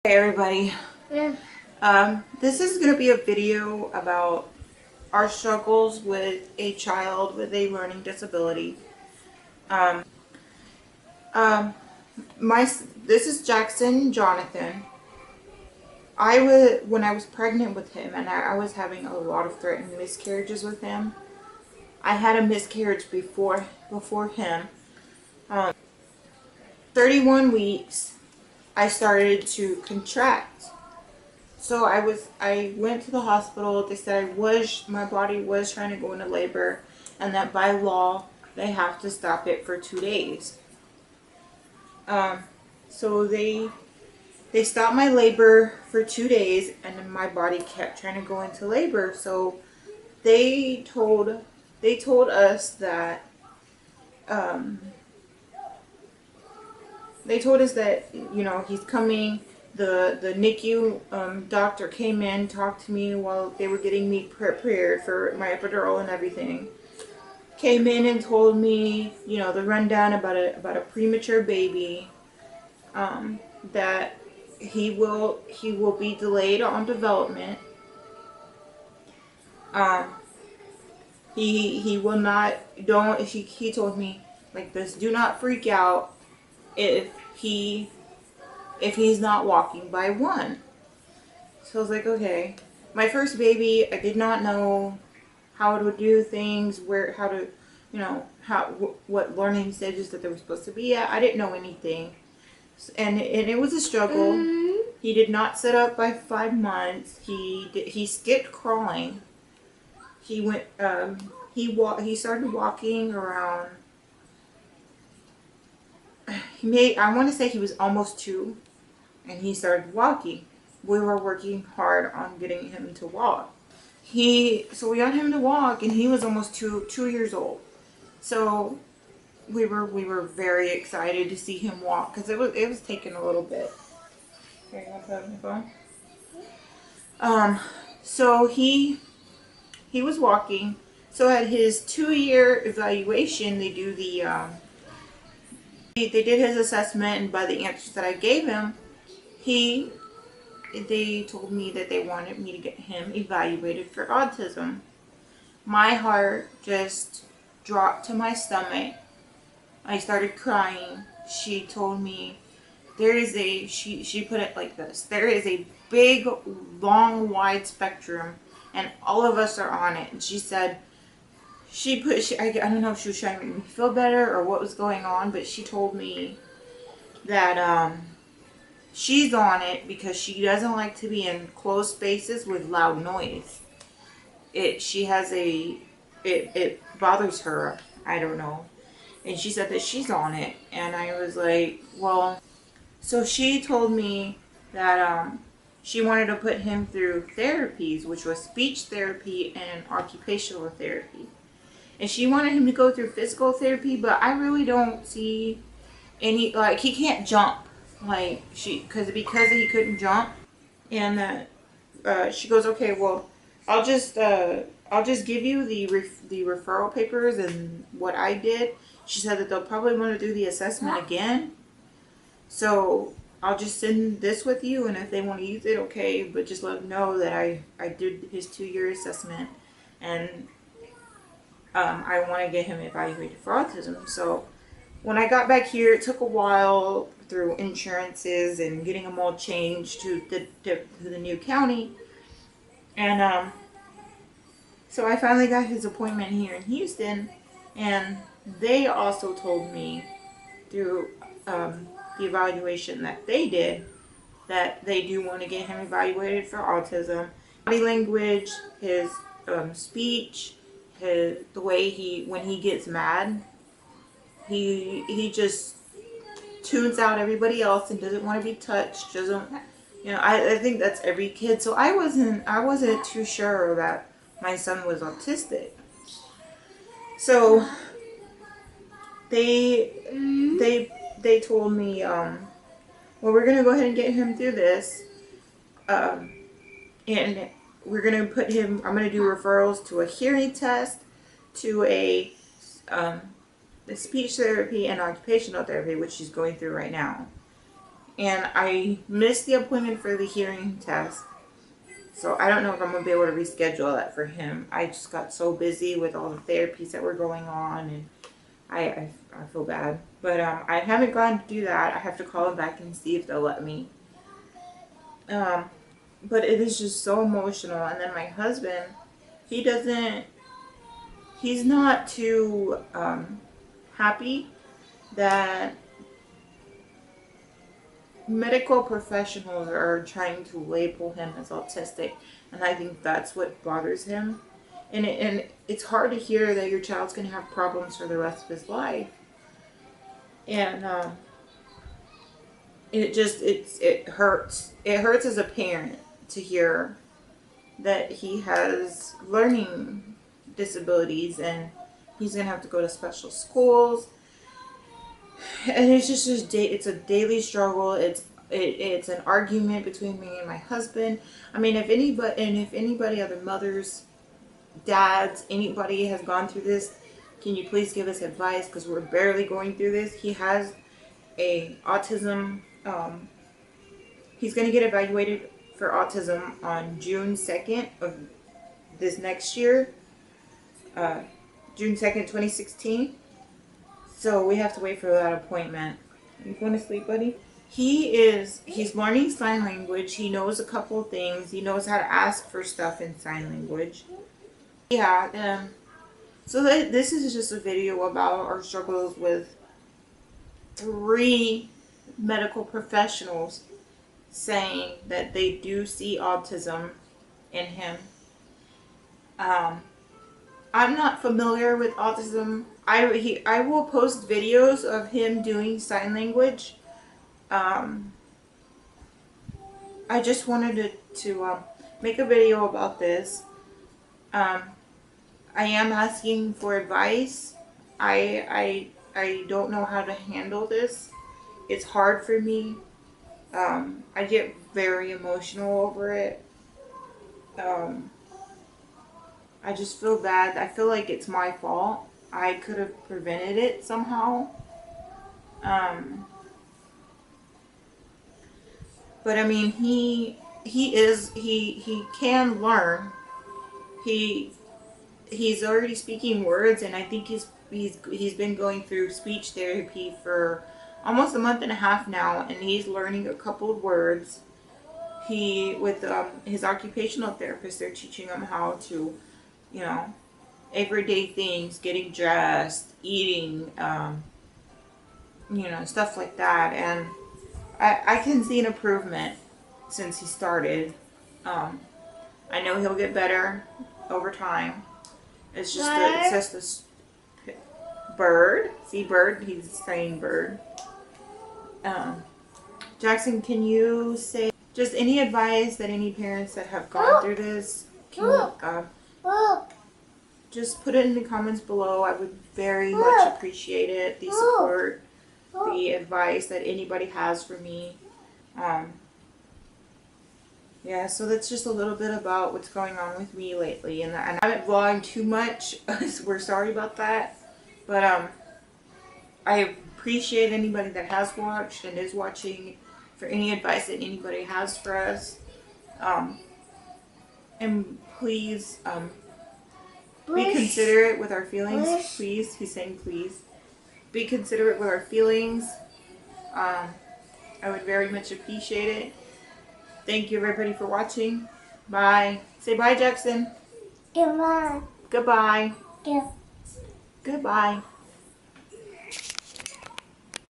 Hey everybody. Yeah. This is going to be a video about our struggles with a child with a learning disability. Um, um, this is Jackson Jonathan. When I was pregnant with him and I was having a lot of threatened miscarriages with him. I had a miscarriage before him. Um, 31 weeks, I started to contract. So I went to the hospital. They said my body was trying to go into labor, and that by law they have to stop it for 2 days. Um, so they stopped my labor for 2 days, and then my body kept trying to go into labor. So they told they told us that um, he's coming. The NICU doctor came in, talked to me while they were getting me prepared for my epidural and everything. Came in and told me, the rundown about a premature baby, that he will be delayed on development. Um, he will not don't he told me like this: do not freak out if he if he's not walking by 1. So I was like, okay. My first baby, I did not know how to do things, how to, what learning stages that they were supposed to be at. I didn't know anything. And it was a struggle. He did not sit up by 5 months. He skipped crawling. He went, he started walking around, I want to say he was almost 2, and he started walking. We were working hard on getting him to walk. So we got him to walk, and he was almost 2 years old. So we were very excited to see him walk because it was taking a little bit. Here, you want to put it on your phone? So he was walking. So at his 2-year evaluation, they do they did his assessment, and by the answers that I gave him, they told me that they wanted me to get him evaluated for autism. My heart just dropped to my stomach. I started crying. She told me she put it like this: there is a big, long, wide spectrum, and all of us are on it. And she said, I don't know if she was trying to make me feel better or what was going on, but she told me that she's on it because she doesn't like to be in closed spaces with loud noise. It bothers her. I don't know. And she said that she's on it. And I was like, well, so she told me that she wanted to put him through therapies, which was speech therapy and occupational therapy. And she wanted him to go through physical therapy, but I really don't see any, like, he can't jump. Like, because he couldn't jump. And she goes, okay, well, I'll just give you the referral papers and what I did. She said that they'll probably want to do the assessment again, so I'll just send this with you, and if they want to use it, okay, but just let them know that I did his 2-year assessment, and I want to get him evaluated for autism. So when I got back here, it took a while through insurances and getting them all changed to the new county. And so I finally got his appointment here in Houston, and they also told me through the evaluation that they did that they do want to get him evaluated for autism. Body language, his speech, the way when he gets mad, he just tunes out everybody else and doesn't want to be touched. Doesn't, I think that's every kid. So I wasn't too sure that my son was autistic. So they told me, well, we're gonna go ahead and get him through this, and we're gonna put him. I'm gonna do referrals to a hearing test, to the speech therapy and occupational therapy, which she's going through right now. and I missed the appointment for the hearing test. So I don't know if I'm going to be able to reschedule that for him. I just got so busy with all the therapies that were going on, and I feel bad. But I haven't gone to do that. I have to call them back and see if they'll let me. But it is just so emotional. And then my husband, he's not too happy that medical professionals are trying to label him as autistic, and I think that's what bothers him. And it's hard to hear that your child's going to have problems for the rest of his life. And it hurts. It hurts as a parent to hear that he has learning disabilities and he's going to have to go to special schools. And it's just it's a daily struggle. It's an argument between me and my husband. I mean, if anybody, other mothers, dads, anybody has gone through this, can you please give us advice? Because we're barely going through this. He has a autism. He's going to get evaluated for autism on June 2nd of this next year. June 2nd, 2016. So we have to wait for that appointment. You going to sleep, buddy? He's learning sign language. He knows a couple of things. He knows how to ask for stuff in sign language. Yeah, so this is just a video about our struggles with 3 medical professionals saying that they do see autism in him. I'm not familiar with autism. I will post videos of him doing sign language. I just wanted to make a video about this. I am asking for advice. I don't know how to handle this. It's hard for me. I get very emotional over it. I just feel bad. I feel like it's my fault. I could have prevented it somehow. But I mean, he can learn. He's already speaking words, and I think he's been going through speech therapy for almost a month and a half now, and he's learning a couple of words. With his occupational therapist, they're teaching him how to, everyday things, getting dressed, eating, stuff like that. And I can see an improvement since he started. I know he'll get better over time. It's just this bird. See, bird? He's saying bird. Jackson, can you say just any advice that any parents that have gone through this, can you, just put it in the comments below. I would very much appreciate it. The support, the advice that anybody has for me. Yeah, so that's just a little bit about what's going on with me lately. And I haven't vlogged too much. We're sorry about that. But I appreciate anybody that has watched and is watching, for any advice that anybody has for us. And please be considerate with our feelings. Please. He's saying please. Be considerate with our feelings. I would very much appreciate it. Thank you everybody for watching. Bye. Say bye, Jackson. Goodbye. Goodbye. Yeah. Goodbye.